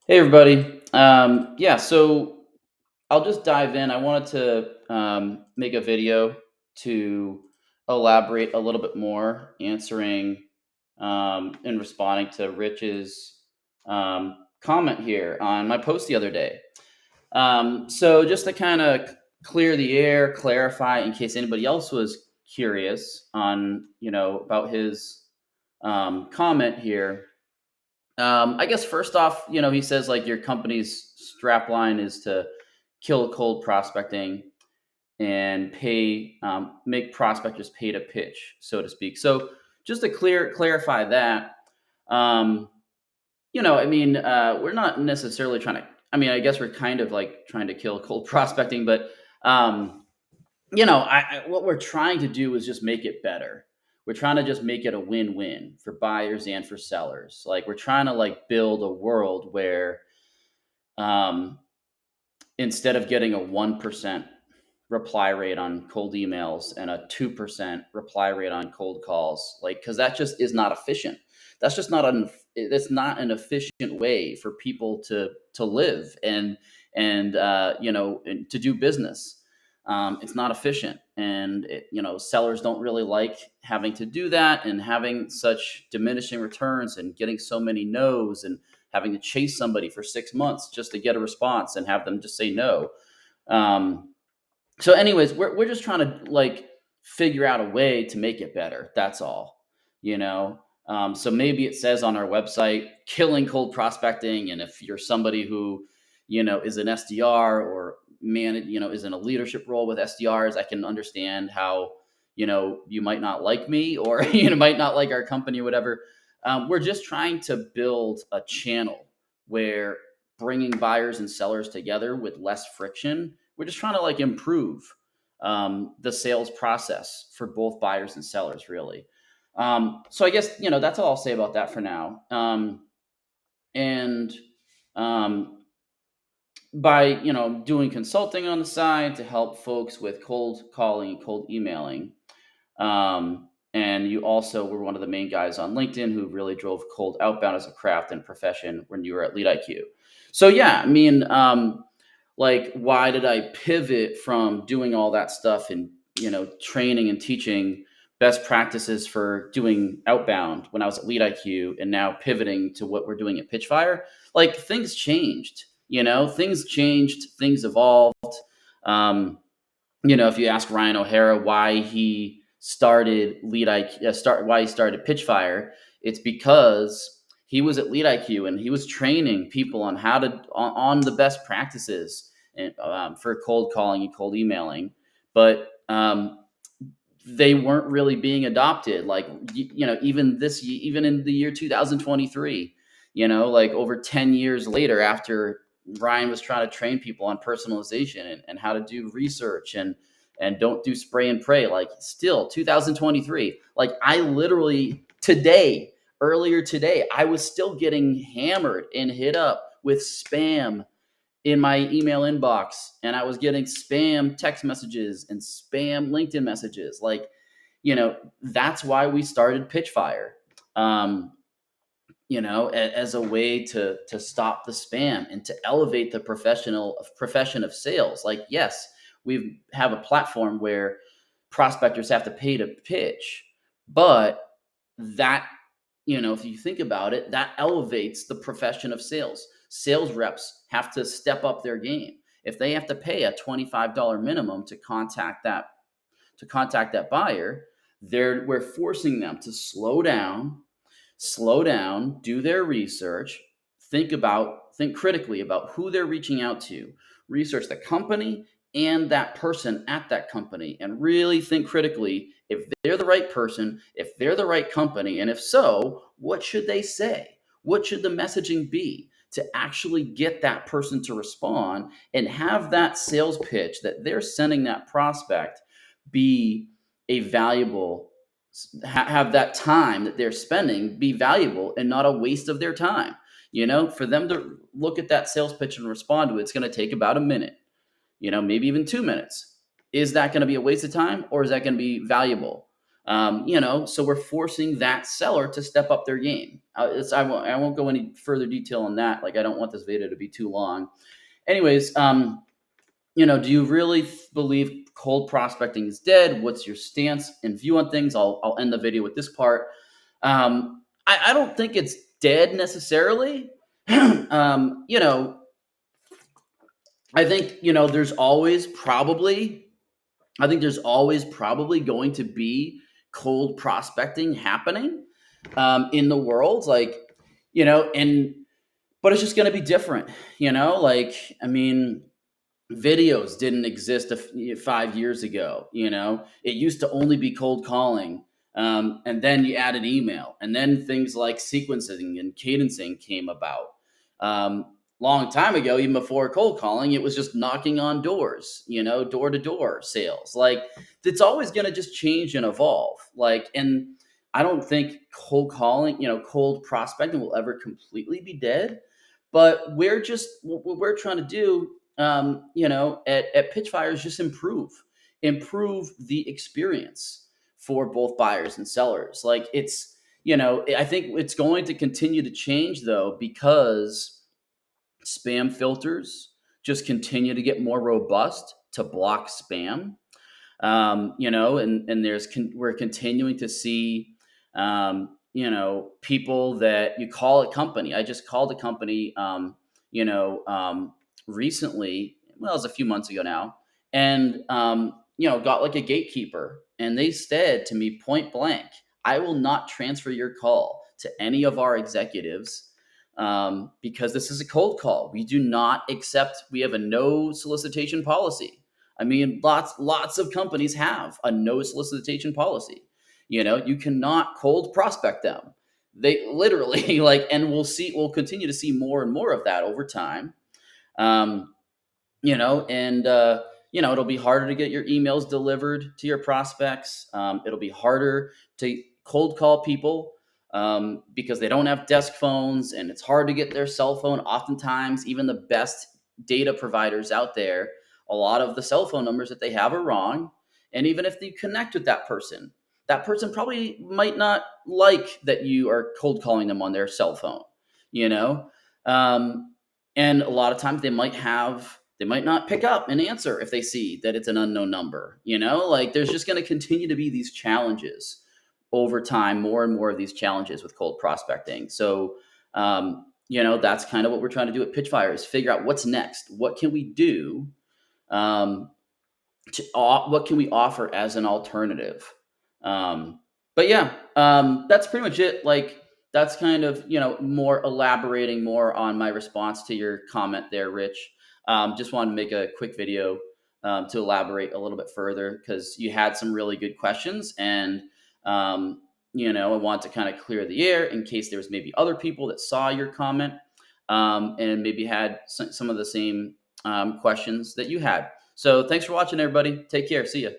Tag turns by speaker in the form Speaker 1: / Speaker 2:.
Speaker 1: Hey everybody. So I'll just dive in. I wanted to make a video to elaborate a little bit more, answering and responding to Rich's comment here on my post the other day. So just to kind of clear the air, clarify in case anybody else was curious on about his comment here. I guess first off, he says like your company's strap line is to kill cold prospecting and make prospectors pay to pitch, so to speak. So just to clarify that, um, we're not necessarily trying to. I mean, I guess we're kind of like trying to kill cold prospecting, but um, what we're trying to do is just make it better. We're trying to just make it a win-win for buyers and for sellers. Like we're trying to like build a world where um, instead of getting a 1% reply rate on cold emails and a 2% reply rate on cold calls, like because that just is not efficient. That's just not an that's not an efficient way for people to live and to do business. It's not efficient, and sellers don't really like having to do that and having such diminishing returns and getting so many no's and having to chase somebody for 6 months just to get a response and have them just say no. So anyways, we're just trying to like figure out a way to make it better. That's all, you know. So maybe it says on our website, killing cold prospecting, and if you're somebody who, is an SDR or is in a leadership role with SDRs, I can understand how you might not like me or might not like our company or whatever. We're just trying to build a channel where bringing buyers and sellers together with less friction. We're just trying to like improve the sales process for both buyers and sellers, really. So I guess that's all I'll say about that for now. And um, by doing consulting on the side to help folks with cold calling and cold emailing. And you also were one of the main guys on LinkedIn who really drove cold outbound as a craft and profession when you were at Lead IQ. So yeah, I mean, like why did I pivot from doing all that stuff and training and teaching best practices for doing outbound when I was at Lead IQ and now pivoting to what we're doing at Pitchfire? Like things changed, things changed, things evolved. If you ask Ryan O'Hara why he started why he started Pitchfire, it's because he was at Lead IQ and he was training people on how to on the best practices and, for cold calling and cold emailing, but they weren't really being adopted. Like even in the year 2023, like over 10 years later, after Ryan was trying to train people on personalization and how to do research and don't do spray and pray. Like still 2023, like I literally earlier today, I was still getting hammered and hit up with spam in my email inbox, and I was getting spam text messages and spam LinkedIn messages. Like, that's why we started Pitchfire. Um, as a way to stop the spam and to elevate the profession of sales. Like, yes, we have a platform where prospectors have to pay to pitch, but that if you think about it, that elevates the profession of sales. Sales reps have to step up their game. If they have to pay a $25 minimum to contact that buyer, we're forcing them to slow down, do their research, think critically about who they're reaching out to, research the company and that person at that company, and really think critically if they're the right person, if they're the right company, and if so, what should they say? What should the messaging be to actually get that person to respond and have that sales pitch that they're sending that prospect be a valuable have that time that they're spending be valuable and not a waste of their time. For them to look at that sales pitch and respond to it, it's going to take about a minute, maybe even 2 minutes. Is that going to be a waste of time or is that going to be valuable? So we're forcing that seller to step up their game. I won't go any further detail on that. Like, I don't want this video to be too long. Anyways, do you really believe cold prospecting is dead? What's your stance and view on things? I'll end the video with this part. I don't think it's dead necessarily. um, you know, I think, there's always probably going to be cold prospecting happening in the world. Like, and but it's just going to be different. Like, I mean, videos didn't exist 5 years ago. It used to only be cold calling, and then you added email, and then things like sequencing and cadencing came about. Long time ago, even before cold calling, it was just knocking on doors, door to door sales. Like, it's always going to just change and evolve. Like, and I don't think cold calling, cold prospecting will ever completely be dead. But what we're trying to do, at Pitchfire, is just improve the experience for both buyers and sellers. Like, I think it's going to continue to change though, because spam filters just continue to get more robust to block spam. And we're continuing to see, people that you call a company. I just called a company, recently. Well, it was a few months ago now, and got like a gatekeeper, and they said to me point blank, "I will not transfer your call to any of our executives." Because this is a cold call. We do not accept. We have a no solicitation policy. I mean, lots of companies have a no solicitation policy. You cannot cold prospect them. They literally and we'll continue to see more and more of that over time. Um, it'll be harder to get your emails delivered to your prospects. It'll be harder to cold call people, because they don't have desk phones, and it's hard to get their cell phone. Oftentimes, even the best data providers out there, a lot of the cell phone numbers that they have are wrong. And even if you connect with that person probably might not like that you are cold calling them on their cell phone, you know? And a lot of times they might not pick up and answer if they see that it's an unknown number. Like, there's just going to continue to be these challenges over time, more and more of these challenges with cold prospecting. So, that's kind of what we're trying to do at Pitchfire, is figure out what's next. What can we do? What can we offer as an alternative? But yeah, that's pretty much it. Like, that's kind of, more elaborating more on my response to your comment there, Rich. Just wanted to make a quick video to elaborate a little bit further, because you had some really good questions, and I want to kind of clear the air in case there was maybe other people that saw your comment, and maybe had some of the same questions that you had. So thanks for watching, everybody. Take care. See ya.